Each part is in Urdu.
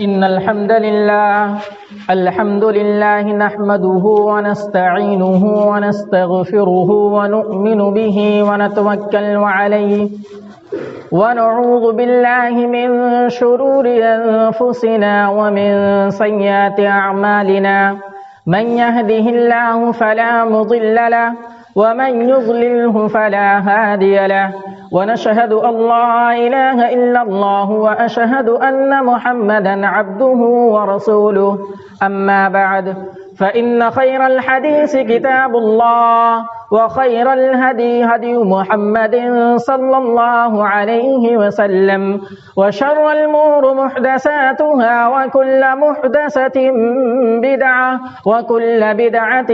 إن الحمد لله نحمده ونستعينه ونستغفره ونؤمن به ونتوكل عليه ونعوذ بالله من شرور أنفسنا ومن سيئات أعمالنا من يهده الله فلا مضل له ومن يضلله فلا هادي له ونشهد أن لا إله إلا الله وأشهد أن محمدا عبده ورسوله أما بعد فإن خير الحديث كتاب الله وخير الهدي هدي محمد صلى الله عليه وسلم وشر الأمور محدثاتها وكل محدثة بدعة وكل بدعة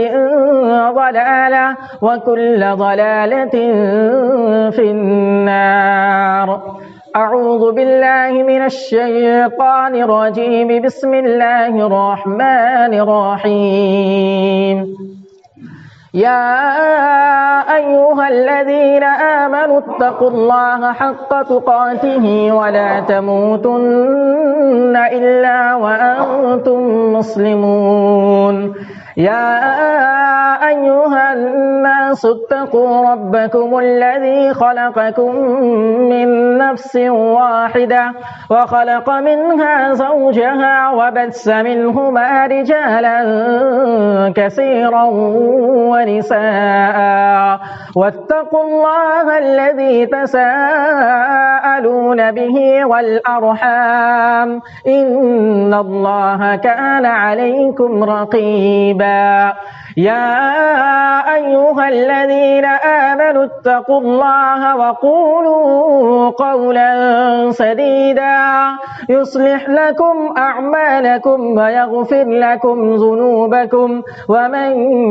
ضلالة وكل ضلالة في النار. أعوذ بالله من الشيطان الرجيم. بسم الله الرحمن الرحيم. يا أيها الذين آمنوا اتقوا الله حق تقاته ولا تموتن إلا وأنتم مسلمون. يا أيها الناس اتقوا ربكم الذي خلقكم من نفس واحدة وخلق منها زوجها وبث منهما رجالا كثيرا ونساء واتقوا الله الذي تساءلون به والأرحام إن الله كان عليكم رقيبا. يا أيها الذين آمنوا اتقوا الله وقولوا قولا سديدا يصلح لكم أعمالكم ويغفر لكم ذنوبكم ومن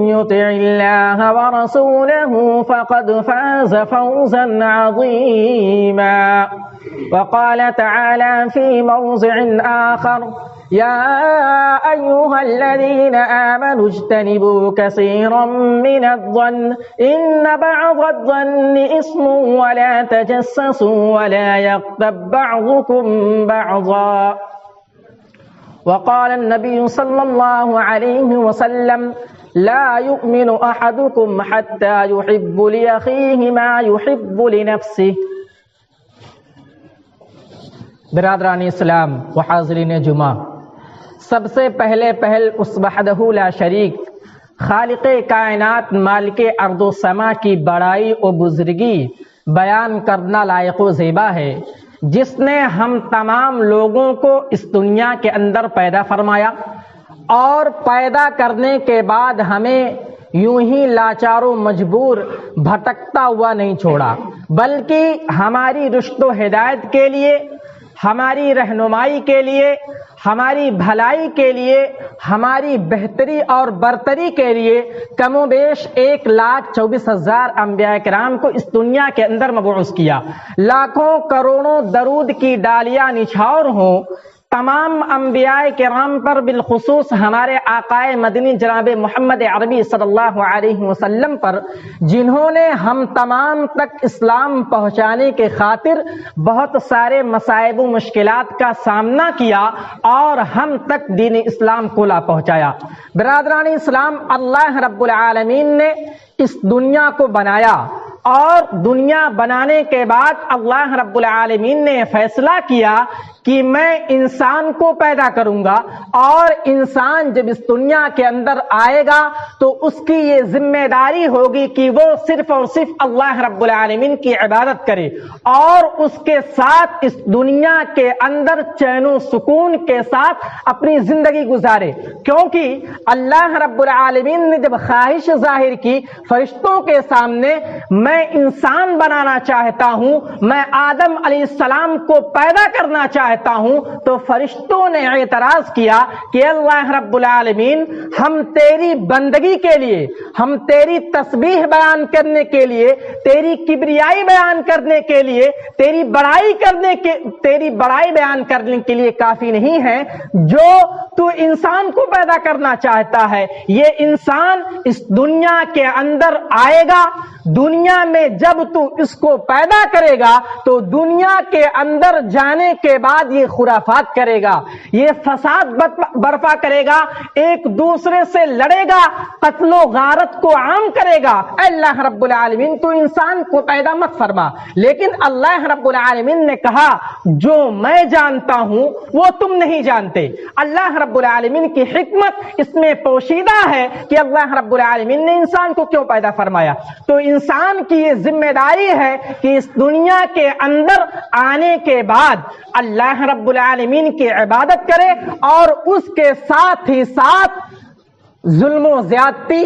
يطع الله ورسوله فقد فاز فوزا عظيما. وقال تعالى في موضع آخر: يا أيها الذين آمنوا اجتنبوا كثيرا من الظن إن بعض الظن إثم ولا تجسسوا ولا يغتب بعضكم بعضا. وقال النبي صلى الله عليه وسلم: لا يؤمن أحدكم حتى يحب لأخيه ما يحب لنفسه. برادران اسلام و حاضرین جمعہ، سب سے پہل اس وحدہ لا شریک خالق کائنات مالک ارض و سما کی بڑائی و بزرگی بیان کرنا لائق و زیبا ہے، جس نے ہم تمام لوگوں کو اس دنیا کے اندر پیدا فرمایا اور پیدا کرنے کے بعد ہمیں یوں ہی لاچار و مجبور بھٹکتا ہوا نہیں چھوڑا، بلکہ ہماری رشد و ہدایت کے لیے، ہماری رہنمائی کے لیے، ہماری بھلائی کے لیے، ہماری بہتری اور برتری کے لیے کم و بیش 1,24,000 انبیاء کرام کو اس دنیا کے اندر مبعوث کیا. لاکھوں کروڑوں درود کی ڈالیاں نچھاور ہوں تمام انبیاء کرام پر، بالخصوص ہمارے آقائے مدنی جناب محمد عربی صلی اللہ علیہ وسلم پر، جنہوں نے ہم تمام تک اسلام پہنچانے کے خاطر بہت سارے مصائب و مشکلات کا سامنا کیا اور ہم تک دین اسلام کو لا پہنچایا. برادران اسلام، اللہ رب العالمین نے اس دنیا کو بنایا اور دنیا بنانے کے بعد اللہ رب العالمین نے فیصلہ کیا کہ میں انسان کو پیدا کروں گا، اور انسان جب اس دنیا کے اندر آئے گا تو اس کی یہ ذمہ داری ہوگی کہ وہ صرف اور صرف اللہ رب العالمین کی عبادت کرے اور اس کے ساتھ اس دنیا کے اندر چین و سکون کے ساتھ اپنی زندگی گزارے. کیونکہ اللہ رب العالمین نے جب خواہش ظاہر کی فرشتوں کے سامنے، میں انسان بنانا چاہتا ہوں، میں آدم علیہ السلام کو پیدا کرنا چاہتا ہوں، تو فرشتوں نے اعتراض کیا کہ اللہ رب العالمین، ہم تیری بندگی کے لیے، ہم تیری تسبیح بیان کرنے کے لیے، تیری کبریائی بیان کرنے کے لیے، تیری بڑائی بیان کرنے کے لیے کافی نہیں ہے جو تو انسان کو پیدا کرنا چاہتا ہے. یہ انسان اس دنیا کے اندر آئے گا، دنیا میں جب تو اس کو پیدا کرے گا تو دنیا کے اندر جانے کے بعد بعد یہ خرافات کرے گا، یہ فساد برپا کرے گا، ایک دوسرے سے لڑے گا، قتل و غارت کو عام کرے گا۔ اللہ رب العالمین تو انسان کو پیدا مت فرما، لیکن اللہ رب العالمین نے کہا جو میں جانتا ہوں وہ تم نہیں جانتے۔ اللہ رب العالمین کی حکمت اس میں پوشیدہ ہے کہ اللہ رب العالمین نے انسان کو کیوں پیدا فرمایا۔ تو انسان کی یہ ذمہ داری ہے کہ اس دنیا کے اندر آنے کے بعد اللہ رب العالمین کی عبادت کرے اور اس کے ساتھ ہی ساتھ ظلم و زیادتی،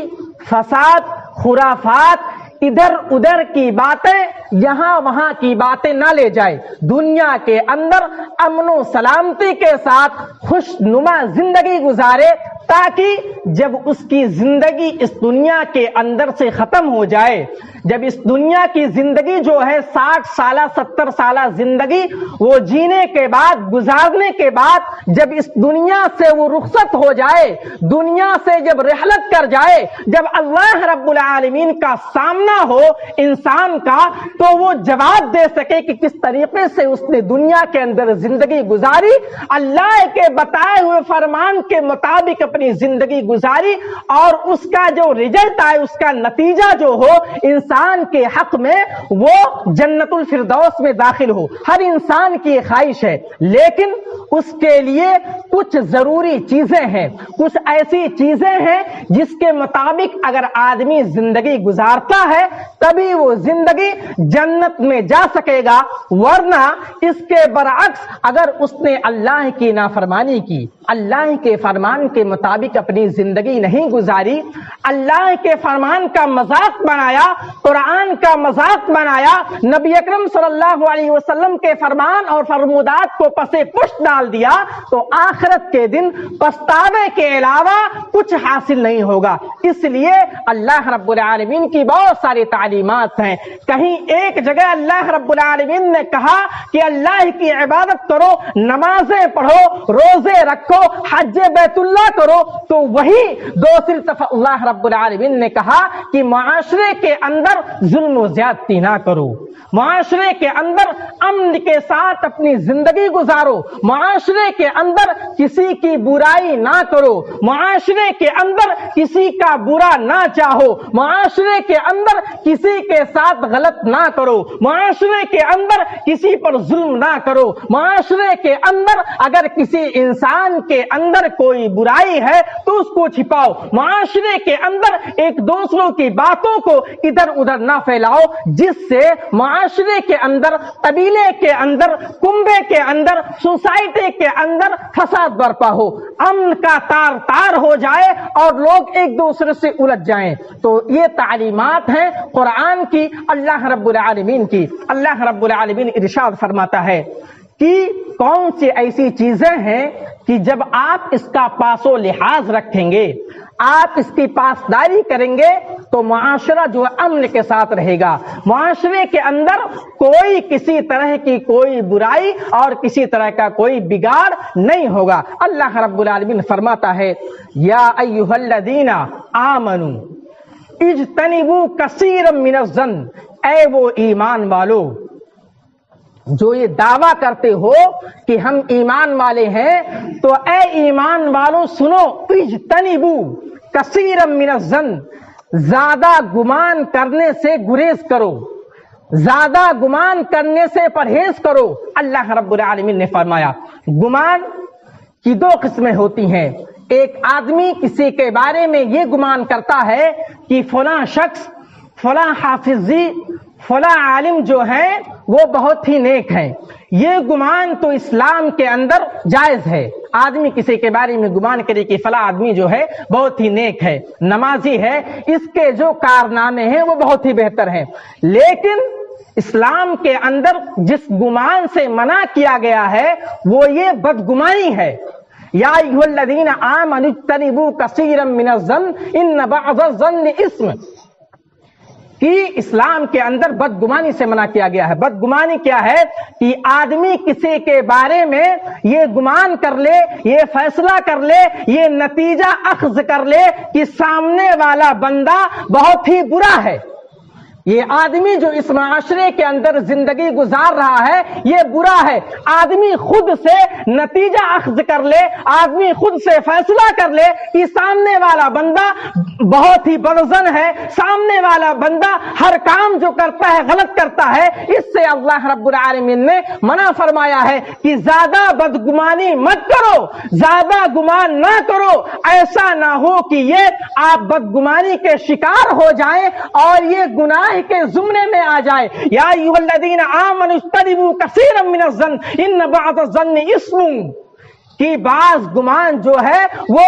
فساد، خرافات، ادھر ادھر کی باتیں، یہاں وہاں کی باتیں نہ لے جائے، دنیا کے اندر امن و سلامتی کے ساتھ خوش نما زندگی گزارے، تاکہ جب اس کی زندگی اس دنیا کے اندر سے ختم ہو جائے، جب اس دنیا کی زندگی جو ہے 60 سالہ 70 سالہ زندگی وہ جینے کے بعد، گزارنے کے بعد جب اس دنیا سے وہ رخصت ہو جائے، دنیا سے جب رحلت کر جائے، جب اللہ رب العالمین کا سامنا ہو انسان کا، تو وہ جواب دے سکے کہ کس طریقے سے اس نے دنیا کے اندر زندگی گزاری، اللہ کے بتائے ہوئے فرمان کے مطابق اپنی زندگی گزاری، اور اس کا جو رزلٹ آئے، اس کا نتیجہ جو ہو انسان کے حق میں وہ جنت الفردوس میں داخل ہو۔ ہر انسان کی خواہش ہے، لیکن اس کے لیے کچھ ضروری چیزیں ہیں، کچھ ایسی چیزیں ہیں جس کے مطابق اگر آدمی زندگی گزارتا ہے تبھی وہ زندگی جنت میں جا سکے گا، ورنہ اس کے برعکس اگر اس نے اللہ کی نافرمانی کی، اللہ کے فرمان کے مطابق اپنی زندگی نہیں گزاری، اللہ کے فرمان کا مذاق بنایا، قرآن کا مذاق بنایا، نبی اکرم صلی اللہ علیہ وسلم کے فرمان اور فرمودات کو پس پشت ڈال دیا، تو آخرت کے دن پچھتاوے کے علاوہ کچھ حاصل نہیں ہوگا۔ اس لیے اللہ رب العالمین کی بہت ساری تعلیمات ہیں۔ کہیں ایک جگہ اللہ رب العالمین نے کہا کہ اللہ کی عبادت کرو، نمازیں پڑھو، روزے رکھو، حج بیت اللہ کرو، تو وہی دوسری طرف اللہ رب العالمین نے کہا کہ معاشرے کے اندر ظلم و زیادتی نہ کرو، معاشرے کے اندر امن کے ساتھ اپنی زندگی گزارو، معاشرے کے اندر کسی کی برائی نہ کرو، معاشرے کے اندر کسی کا برا نہ چاہو، معاشرے کے اندر کسی کے ساتھ غلط نہ کرو، معاشرے کے اندر کسی پر ظلم نہ کرو، معاشرے کے اندر اگر کسی انسان کے اندر کوئی برائی ہے تو اس کو چھپاؤ، معاشرے کے اندر ایک دوسروں کی باتوں کو ادھر ادھر نہ پھیلاؤ، جس سے معاشرے کے اندر، قبیلے کے اندر، کنبے کے اندر، سوسائٹی کے اندر فساد برپا ہو، امن کا تار تار ہو جائے اور لوگ ایک دوسرے سے الجھ جائیں۔ تو یہ تعلیمات ہیں قرآن کی، اللہ رب العالمین کی۔ اللہ رب العالمین ارشاد فرماتا ہے کہ کون سی ایسی چیزیں ہیں کہ جب آپ اس کا پاس و لحاظ رکھیں گے، آپ اس کی پاسداری کریں گے تو معاشرہ جو امن کے ساتھ رہے گا، معاشرے کے اندر کوئی کسی طرح کی کوئی برائی اور کسی طرح کا کوئی بگاڑ نہیں ہوگا۔ اللہ رب العالمین فرماتا ہے یا ایھا الذین آمنوا اجتنبوا کثیرا من الظن، اے وہ ایمان والو جو یہ دعویٰ کرتے ہو کہ ہم ایمان والے ہیں، تو اے ایمان والو سنو، اجتنبوا کثیرا من الظن، زیادہ گمان کرنے سے گریز کرو، زیادہ گمان کرنے سے پرہیز کرو۔ اللہ رب العالمین نے فرمایا گمان کی دو قسمیں ہوتی ہیں، ایک آدمی کسی کے بارے میں یہ گمان کرتا ہے کہ فلاں شخص، فلاں حافظی، فلاں عالم جو ہے وہ بہت ہی نیک ہیں، یہ گمان تو اسلام کے اندر جائز ہے، آدمی کسی کے بارے میں گمان کرے کہ فلاں آدمی جو ہے بہت ہی نیک ہے، نمازی ہے، اس کے جو کارنامے ہیں وہ بہت ہی بہتر ہیں۔ لیکن اسلام کے اندر جس گمان سے منع کیا گیا ہے وہ یہ بدگمانی ہے۔ یا ایھا الذین آمنوا اجتنبوا کثیرا من الظن ان بعض الظن اثم، کہ اسلام کے اندر بدگمانی سے منع کیا گیا ہے۔ بدگمانی کیا ہے کہ آدمی کسی کے بارے میں یہ گمان کر لے، یہ فیصلہ کر لے، یہ نتیجہ اخذ کر لے کہ سامنے والا بندہ بہت ہی برا ہے، یہ آدمی جو اس معاشرے کے اندر زندگی گزار رہا ہے یہ برا ہے. آدمی خود سے نتیجہ اخذ کر لے, آدمی خود سے فیصلہ کر لے کہ سامنے والا بندہ بہت ہی بدظن ہے, سامنے والا بندہ ہر کام جو کرتا ہے غلط کرتا ہے. اس سے اللہ رب العالمین نے منع فرمایا ہے کہ زیادہ بدگمانی مت کرو, زیادہ گمان نہ کرو, ایسا نہ ہو کہ یہ آپ بدگمانی کے شکار ہو جائیں اور یہ گناہ کے زمرے میں آ جائے. یا ایھا الذین آمنوا اجتنبوا کثیرا من الظن ان بعض الظن اثم, کہ بعض گمان جو ہے وہ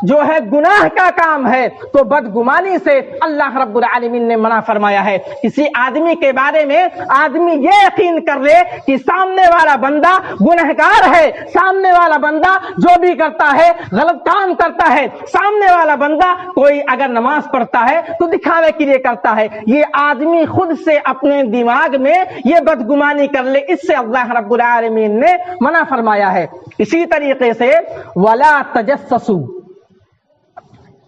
جو ہے گناہ کا کام ہے. تو بدگمانی سے اللہ رب العالمین نے منع فرمایا ہے. کسی آدمی کے بارے میں آدمی یہ یقین کر لے کہ سامنے والا بندہ گنہگار ہے, سامنے والا بندہ جو بھی کرتا ہے غلط کام کرتا ہے, سامنے والا بندہ کوئی اگر نماز پڑھتا ہے تو دکھاوے کے لیے کرتا ہے. یہ آدمی خود سے اپنے دماغ میں یہ بدگمانی کر لے, اس سے اللہ رب العالمین نے منع فرمایا ہے. اسی طریقے سے ولا تجسسوا,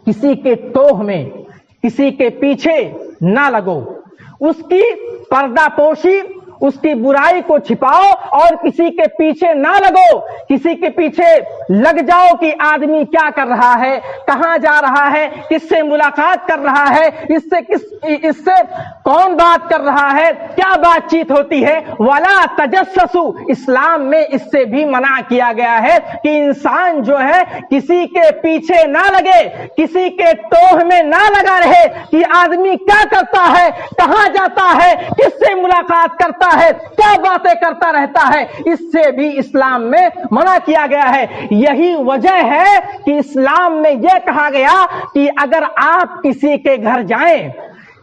کسی کے توہ میں کسی کے پیچھے نہ لگو, اس کی پردہ پوشی, اس کی برائی کو چھپاؤ اور کسی کے پیچھے نہ لگو. کسی کے پیچھے لگ جاؤ کہ آدمی کیا کر رہا ہے, کہاں جا رہا ہے, کس سے ملاقات کر رہا ہے, اس سے کون بات کر رہا ہے, کیا بات چیت ہوتی ہے. ولا تجسسوا, اسلام میں اس سے بھی منع کیا گیا ہے کہ انسان جو ہے کسی کے پیچھے نہ لگے, کسی کے توہ میں نہ لگا رہے کہ آدمی کیا کرتا ہے, کہاں جاتا ہے, کس سے ملاقات کرتا ہے, کیا باتیں کرتا رہتا ہے. اس سے بھی اسلام میں منع کیا گیا ہے. یہی وجہ ہے کہ اسلام میں یہ کہا گیا کہ اگر آپ کسی کے گھر جائیں,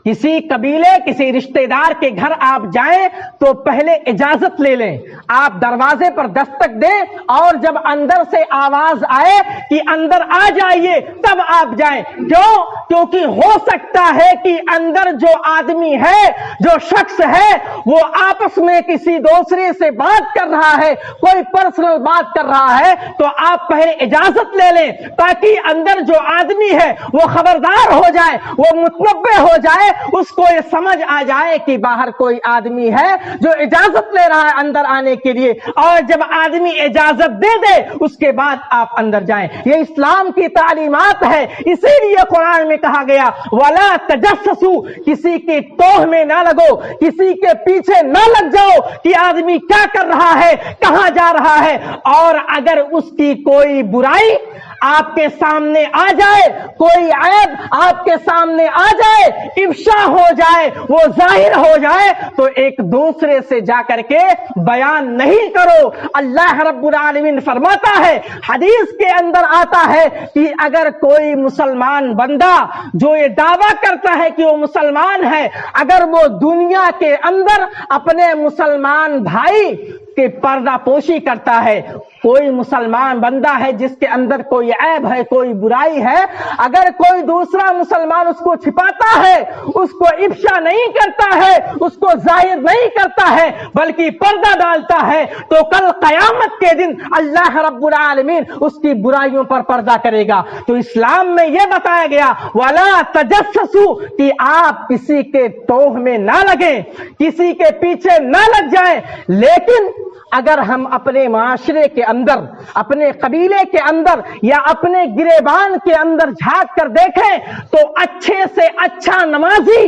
کسی قبیلے کسی رشتہ دار کے گھر آپ جائیں تو پہلے اجازت لے لیں. آپ دروازے پر دستک دیں اور جب اندر سے آواز آئے کہ اندر آ جائیے تب آپ جائیں. کیوں؟ کیونکہ ہو سکتا ہے کہ اندر جو آدمی ہے, جو شخص ہے, وہ آپس میں کسی دوسرے سے بات کر رہا ہے, کوئی پرسنل بات کر رہا ہے, تو آپ پہلے اجازت لے لیں تاکہ اندر جو آدمی ہے وہ خبردار ہو جائے, وہ متنبہ ہو جائے, اس کو یہ سمجھ آ جائے کہ باہر کوئی آدمی ہے جو اجازت لے رہا ہے اندر آنے کے لیے, اور جب آدمی اجازت دے دے اس کے بعد آپ اندر جائیں. یہ اسلام کی تعلیمات ہے. اسی لیے قرآن میں کہا گیا ولا تجسسوا, کسی کے توہ میں نہ لگو, کسی کے پیچھے نہ لگ جاؤ کہ آدمی کیا کر رہا ہے, کہاں جا رہا ہے. اور اگر اس کی کوئی برائی آپ کے سامنے آ جائے, کوئی عیب آپ کے سامنے آ جائے, افشا ہو جائے, وہ ظاہر ہو جائے, تو ایک دوسرے سے جا کر کے بیان نہیں کرو. اللہ رب العالمین فرماتا ہے, حدیث کے اندر آتا ہے کہ اگر کوئی مسلمان بندہ جو یہ دعویٰ کرتا ہے کہ وہ مسلمان ہے, اگر وہ دنیا کے اندر اپنے مسلمان بھائی کہ پردہ پوشی کرتا ہے, کوئی مسلمان بندہ ہے جس کے اندر کوئی عیب ہے, کوئی برائی ہے, اگر کوئی دوسرا مسلمان اس کو چھپاتا ہے, اس کو افشا نہیں کرتا ہے, اس کو ظاہر نہیں کرتا ہے, بلکہ پردہ ڈالتا ہے, تو کل قیامت کے دن اللہ رب العالمین اس کی برائیوں پر پردہ کرے گا. تو اسلام میں یہ بتایا گیا ولا تجسسوا, کہ آپ کسی کے توہ میں نہ لگیں, کسی کے پیچھے نہ لگ جائیں. لیکن اگر ہم اپنے معاشرے کے اندر, اپنے قبیلے کے اندر یا اپنے گریبان کے اندر جھانک کر دیکھیں تو اچھے سے اچھا نمازی,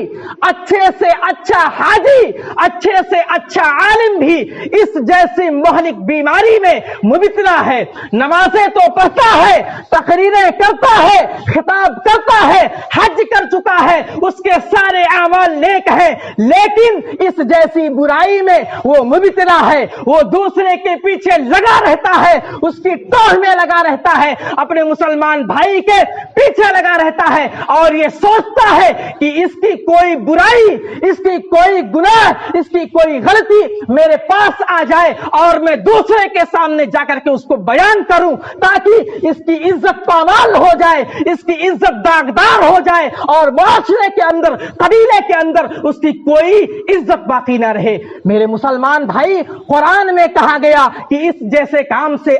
اچھے سے اچھا حاجی, اچھے سے اچھا عالم بھی اس جیسی مہلک بیماری میں مبتلا ہے. نمازیں تو پڑھتا ہے, تقریریں کرتا ہے, خطاب کرتا ہے, حج کر چکا ہے, اس کے سارے اعمال نیک ہیں, لیکن اس جیسی برائی میں وہ مبتلا ہے, وہ دوسرے کے پیچھے لگا رہتا ہے, اس کی توہ میں لگا رہتا ہے, اپنے مسلمان بھائی کے پیچھے لگا رہتا ہے, اور یہ سوچتا ہے کہ اس کی کوئی برائی, اس کی کوئی گناہ, اس کی کوئی غلطی میرے پاس آ جائے اور میں دوسرے کے سامنے جا کر کے اس کو بیان کروں تاکہ اس کی عزت پامال ہو جائے, اس کی عزت داغدار ہو جائے, اور معاشرے کے اندر, قبیلے کے اندر اس کی کوئی عزت باقی نہ رہے. میرے مسلمان بھائی, قرآن میں کہا گیا کہ اس جیسے کام سے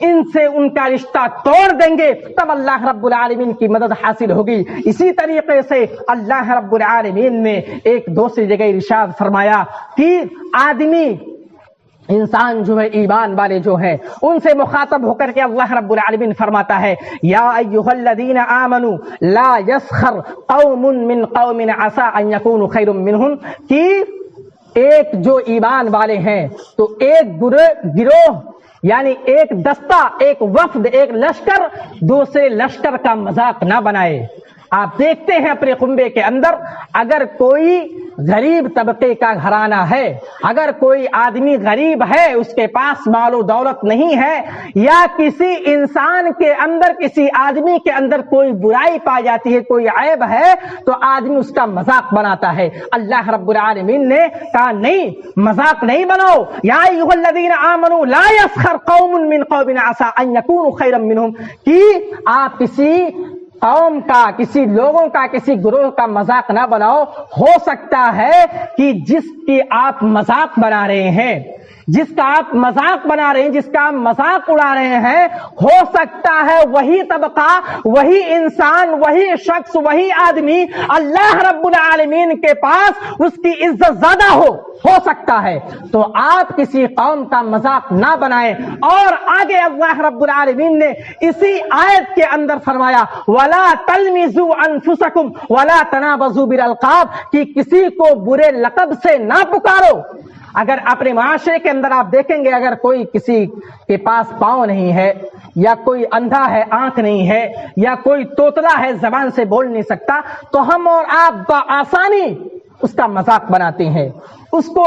ان سے ان کا رشتہ توڑ دیں گے تب اللہ رب العالمین کی مدد حاصل ہوگی۔ اسی طریقے سے اللہ رب العالمین نے ایک دوسری جگہ ارشاد فرمایا کہ آدمی انسان جو ہے ایمان والے جو ہیں ان سے مخاطب ہو کر کے اللہ رب العالمین فرماتا ہے یا ایھا الذین آمنوا لا یسخر قوم من قوم عسى ان یکونوا خیر منہم، کہ ایک جو ایمان والے ہیں تو ایک گروہ یعنی ایک دستہ، ایک وفد، ایک لشکر دوسرے لشکر کا مذاق نہ بنائے۔ آپ دیکھتے ہیں اپنے کنبے کے اندر اگر کوئی غریب طبقے کا گھرانہ ہے، اگر کوئی آدمی غریب ہے، اس کے پاس مال و دولت نہیں ہے، یا کسی انسان کے اندر، کسی آدمی کے اندر کوئی برائی پائی جاتی ہے، کوئی عیب ہے، تو آدمی اس کا مذاق بناتا ہے۔ اللہ رب العالمین نے کہا نہیں، مذاق نہیں بناؤ، یا ایھا الذین آمنوا لا یسخر قوم من قوم عسى ان یکونوا خیرا منہم، کہ آپ کسی قوم کا، کسی لوگوں کا، کسی گروہ کا مذاق نہ بناؤ۔ ہو سکتا ہے کہ جس کی آپ مذاق بنا رہے ہیں، جس کا آپ مذاق بنا رہے ہیں، جس کا آپ مذاق اڑا رہے ہیں، ہو سکتا ہے وہی طبقہ، وہی انسان، وہی شخص، وہی آدمی اللہ رب العالمین کے پاس اس کی عزت زیادہ ہو سکتا ہے۔ تو آپ کسی قوم کا مذاق نہ بنائیں۔ اور آگے اللہ رب العالمین نے اسی آیت کے اندر فرمایا وَلَا تَلْمِزُوا أَنفُسَكُمْ وَلَا تَنَابَزُوا بِالْأَلْقَابِ، کہ کسی کو برے لقب سے نہ پکارو۔ اگر اپنے معاشرے کے اندر آپ دیکھیں گے اگر کوئی کسی کے پاس پاؤں نہیں ہے، یا کوئی اندھا ہے، آنکھ نہیں ہے، یا کوئی توتلا ہے، زبان سے بول نہیں سکتا، تو ہم اور آپ بآسانی اس کا مذاق بناتے ہیں، اس کو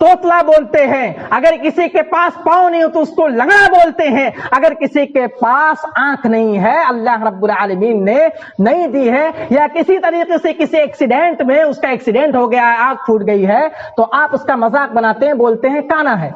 توتلا بولتے ہیں۔ اگر کسی کے پاس پاؤں نہیں ہو تو اس کو لنگڑا بولتے ہیں۔ اگر کسی کے پاس آنکھ نہیں ہے، اللہ رب العالمین نے نہیں دی ہے، یا کسی طریقے سے کسی ایکسیڈنٹ میں اس کا ایکسیڈنٹ ہو گیا ہے، آنکھ پھوٹ گئی ہے، تو آپ اس کا مذاق بناتے ہیں، بولتے ہیں کانا ہے۔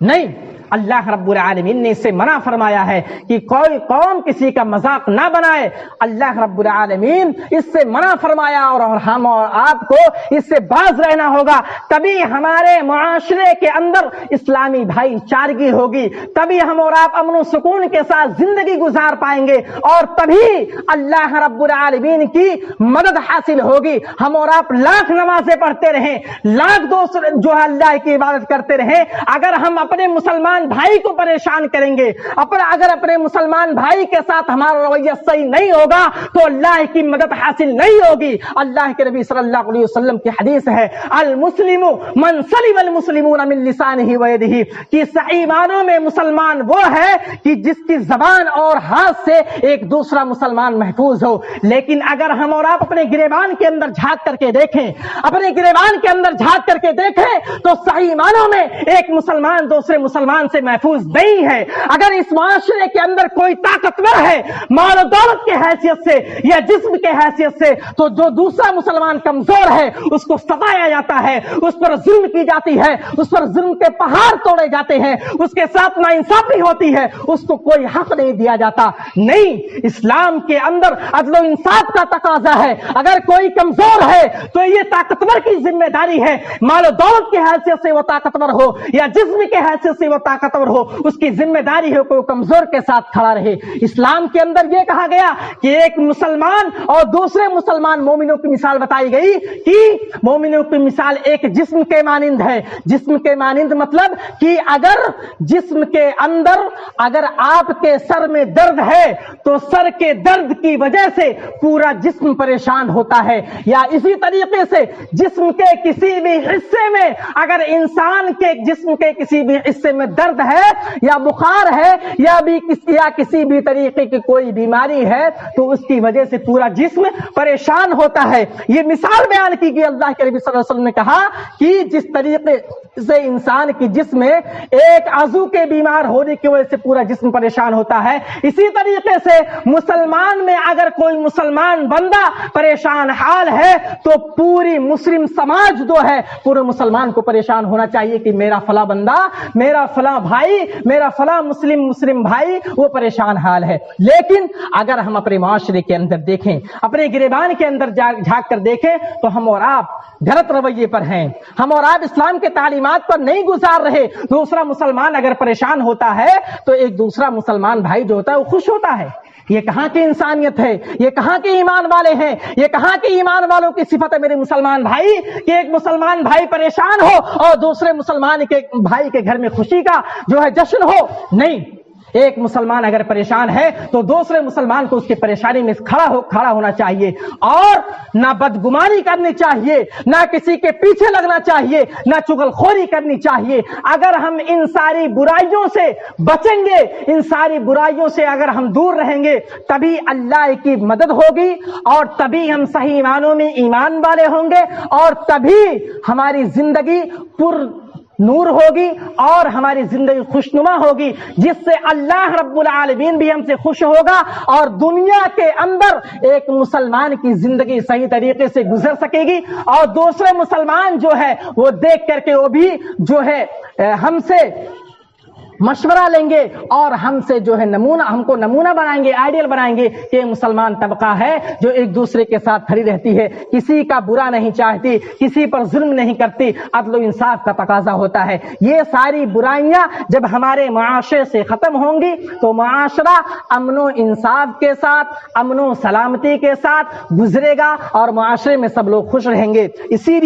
نہیں، اللہ رب العالمین نے اس سے منع فرمایا ہے کہ کوئی قوم کسی کا مذاق نہ بنائے۔ اللہ رب العالمین اس سے منع فرمایا، اور ہم اور آپ کو اس سے باز رہنا ہوگا۔ تبھی ہمارے معاشرے کے اندر اسلامی بھائی چارگی ہوگی، تبھی ہم اور آپ امن و سکون کے ساتھ زندگی گزار پائیں گے، اور تبھی اللہ رب العالمین کی مدد حاصل ہوگی۔ ہم اور آپ لاکھ نمازیں پڑھتے رہیں، لاکھ جو ہے اللہ کی عبادت کرتے رہیں، اگر ہم اپنے مسلمان بھائی کو پریشان کریں گے، اگر اپنے مسلمان بھائی کے ساتھ ہمارا رویہ صحیح نہیں ہوگا تو اللہ کی مدد حاصل نہیں ہوگی۔ اللہ کے نبی صلی اللہ علیہ وسلم کی حدیث ہے المسلم من سلم المسلمون من لسانه ويده، کہ صحیح معنوں میں مسلمان وہ ہے کہ جس کی زبان اور ہاتھ سے ایک دوسرا مسلمان محفوظ ہو۔ لیکن اگر ہم اور آپ اپنے گریبان کے اندر جھانک کر کے دیکھیں، اپنے گریبان کے اندر جھانک کر کے دیکھیں، تو صحیح معنوں میں ایک مسلمان دوسرے مسلمان سے محفوظ نہیں ہے۔ اگر اس معاشرے کے اندر کوئی طاقتور ہے مال و دولت کی حیثیت سے یا جسم کے حیثیت سے، تو جو دوسرا مسلمان کمزور ہے اس کو ستایا جاتا ہے، اس پر ظلم کی جاتی ہے، اس پر ظلم کے پہاڑ توڑے جاتے ہیں، اس کے ساتھ ناانصافی ہوتی ہے، اس کو کوئی حق نہیں دیا جاتا۔ نہیں، اسلام کے اندر عدل و انصاف کا تقاضا ہے۔ اگر کوئی کمزور ہے تو یہ طاقتور کی ذمہ داری ہے، مال و دولت کی حیثیت سے وہ طاقتور ہو یا جسم کے حیثیت سے وہ طاقتور ہو، اس کی ذمہ داری ہے کہ وہ کمزور کے ساتھ کھڑا رہے۔ اسلام کے اندر یہ کہا گیا کہ ایک مسلمان اور دوسرے مسلمان مومنوں کی مثال بتائی گئی کہ مومنوں کی مثال ایک جسم کے مانند ہے۔ جسم کے مانند مطلب کہ اگر جسم کے اندر اگر آپ کے سر میں درد ہے تو سر کے درد کی وجہ سے پورا جسم پریشان ہوتا ہے، یا اسی طریقے سے جسم کے کسی بھی حصے میں اگر انسان کے جسم کے کسی بھی حصے میں درد ہے یا بخار ہے یا کسی بھی طریقے کی کوئی بیماری ہے تو اس کی وجہ سے پورا جسم پریشان ہوتا ہے۔ یہ مثال بیان کی گئی۔ اللہ کے نبی صلی اللہ علیہ وسلم نے کہا کہ جس طریقے سے انسان کی جسم میں ایک عضو کے بیمار ہونے کی وجہ سے پورا جسم پریشان ہوتا ہے، اسی طریقے سے مسلمان میں اگر کوئی مسلمان بندہ پریشان حال ہے تو پوری مسلم سماج جو ہے پورے مسلمان کو پریشان ہونا چاہیے کہ میرا فلاں بندہ میرا فلاں بھائی، میرا فلاں مسلم بھائی وہ پریشان حال ہے. لیکن اگر ہم اپنے معاشرے کے اندر دیکھیں، اپنے گریبان کے اندر جھانک کر دیکھیں تو ہم اور آپ غلط رویے پر ہیں، ہم اور آپ اسلام کے تعلیمات پر نہیں گزار رہے. دوسرا مسلمان اگر پریشان ہوتا ہے تو ایک دوسرا مسلمان بھائی جو ہوتا ہے وہ خوش ہوتا ہے. یہ کہاں کی انسانیت ہے؟ یہ کہاں کے ایمان والے ہیں؟ یہ کہاں کے ایمان والوں کی صفت ہے میرے مسلمان بھائی کہ ایک مسلمان بھائی پریشان ہو اور دوسرے مسلمان کے بھائی کے گھر میں خوشی کا جو ہے جشن ہو؟ نہیں. ایک مسلمان اگر پریشان ہے تو دوسرے مسلمان کو اس کی پریشانی میں کھڑا ہونا چاہیے اور نہ بدگمانی کرنی چاہیے، نہ کسی کے پیچھے لگنا چاہیے، نہ چغلخوری کرنی چاہیے. اگر ہم ان ساری برائیوں سے بچیں گے، ان ساری برائیوں سے اگر ہم دور رہیں گے، تبھی اللہ کی مدد ہوگی اور تبھی ہم صحیح معنوں میں ایمان والے ہوں گے اور تبھی ہماری زندگی پر نور ہوگی اور ہماری زندگی خوشنما ہوگی، جس سے اللہ رب العالمین بھی ہم سے خوش ہوگا اور دنیا کے اندر ایک مسلمان کی زندگی صحیح طریقے سے گزر سکے گی اور دوسرے مسلمان جو ہے وہ دیکھ کر کے وہ بھی جو ہے ہم سے مشورہ لیں گے اور ہم سے جو ہے ہم کو نمونہ بنائیں گے، آئیڈیل بنائیں گے کہ مسلمان طبقہ ہے جو ایک دوسرے کے ساتھ کھڑی رہتی ہے، کسی کا برا نہیں چاہتی، کسی پر ظلم نہیں کرتی، عدل و انصاف کا تقاضا ہوتا ہے. یہ ساری برائیاں جب ہمارے معاشرے سے ختم ہوں گی تو معاشرہ امن و انصاف کے ساتھ، امن و سلامتی کے ساتھ گزرے گا اور معاشرے میں سب لوگ خوش رہیں گے. اسی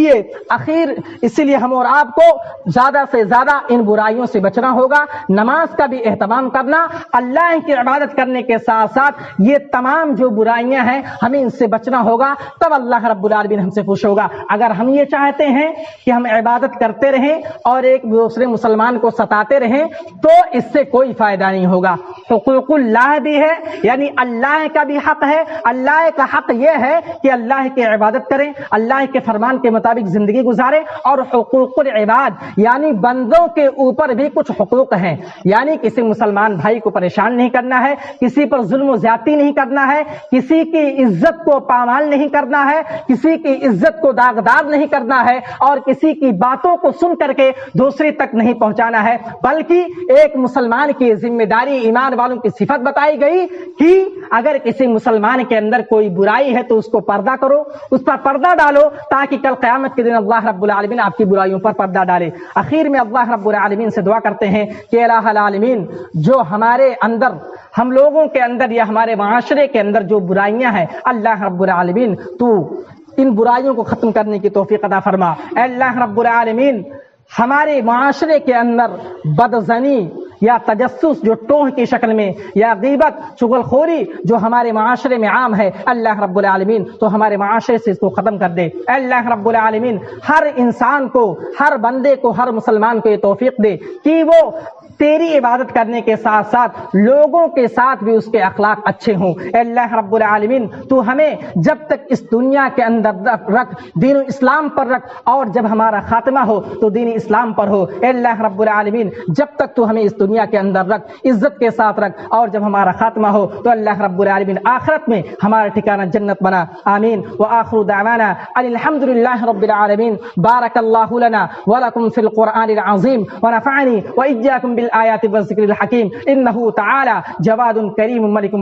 لیے ہم اور آپ کو زیادہ سے زیادہ ان برائیوں سے بچنا ہوگا. نماز کا بھی اہتمام کرنا، اللہ کی عبادت کرنے کے ساتھ ساتھ یہ تمام جو برائیاں ہیں ہمیں ان سے بچنا ہوگا، تب اللہ رب العالمین ہم سے خوش ہوگا. اگر ہم یہ چاہتے ہیں کہ ہم عبادت کرتے رہیں اور ایک دوسرے مسلمان کو ستاتے رہیں تو اس سے کوئی فائدہ نہیں ہوگا. حقوق اللہ بھی ہے، یعنی اللہ کا بھی حق ہے. اللہ کا حق یہ ہے کہ اللہ کی عبادت کریں، اللہ کے فرمان کے مطابق زندگی گزاریں، اور حقوق العباد یعنی بندوں کے اوپر بھی کچھ حقوق ہیں، یعنی کسی مسلمان بھائی کو پریشان نہیں کرنا ہے، کسی پر ظلم و زیادتی نہیں کرنا ہے، کسی کی عزت کو پامال نہیں کرنا ہے، کسی کی عزت کو داغدار نہیں کرنا ہے اور کسی کی باتوں کو سن کر کے دوسری تک نہیں پہنچانا ہے. بلکہ ایک مسلمان کی ذمہ داری، ایمان والوں کی صفت بتائی گئی کہ اگر کسی مسلمان کے اندر کوئی برائی ہے تو اس کو پردہ کرو، اس پر پردہ ڈالو تاکہ کل قیامت کے دن اللہ رب العالمین آپ کی برائیوں پر پردہ ڈالے. اخیر میں اللہ رب العالمین سے دعا کرتے ہیں کہ الہ العالمین جو ہمارے اندر، ہم لوگوں کے اندر یا ہمارے معاشرے کے اندر جو برائیاں ہیں، اللہ رب العالمین تو ان برائیوں کو ختم کرنے کی توفیق عطا فرما. اے اللہ رب العالمین ہمارے معاشرے کے اندر بدزنی یا تجسس جو ٹوہ کی شکل میں یا غیبت چغلخوری جو ہمارے معاشرے میں عام ہے، اللہ رب العالمین تو ہمارے معاشرے سے اس کو ختم کر دے. اے اللہ رب العالمین ہر انسان کو، ہر بندے کو، ہر مسلمان کو یہ توفیق دے کہ وہ تیری عبادت کرنے کے ساتھ ساتھ لوگوں کے ساتھ بھی اس کے اخلاق اچھے ہوں. اے اللہ رب العالمین تو ہمیں جب تک اس دنیا کے اندر رکھ، دین اسلام پر رکھ، اور جب ہمارا خاتمہ ہو تو دین اسلام پر ہو. اے اللہ رب العالمین جب تک تو ہمیں اس دنیا کے اندر رکھ، عزت کے ساتھ رکھ، اور جب ہمارا خاتمہ ہو تو اللہ رب العالمین آخرت میں ہمارا ٹھکانہ جنت بنا. آمین. وآخر دعوانا ان الحمد للہ رب العالمین. بارک اللہ لنا ولکم فی القرآن العظیم ونفعنی وإياكم بالآیات والذکر الحکیم. انہ تعالی جواد کریم ملک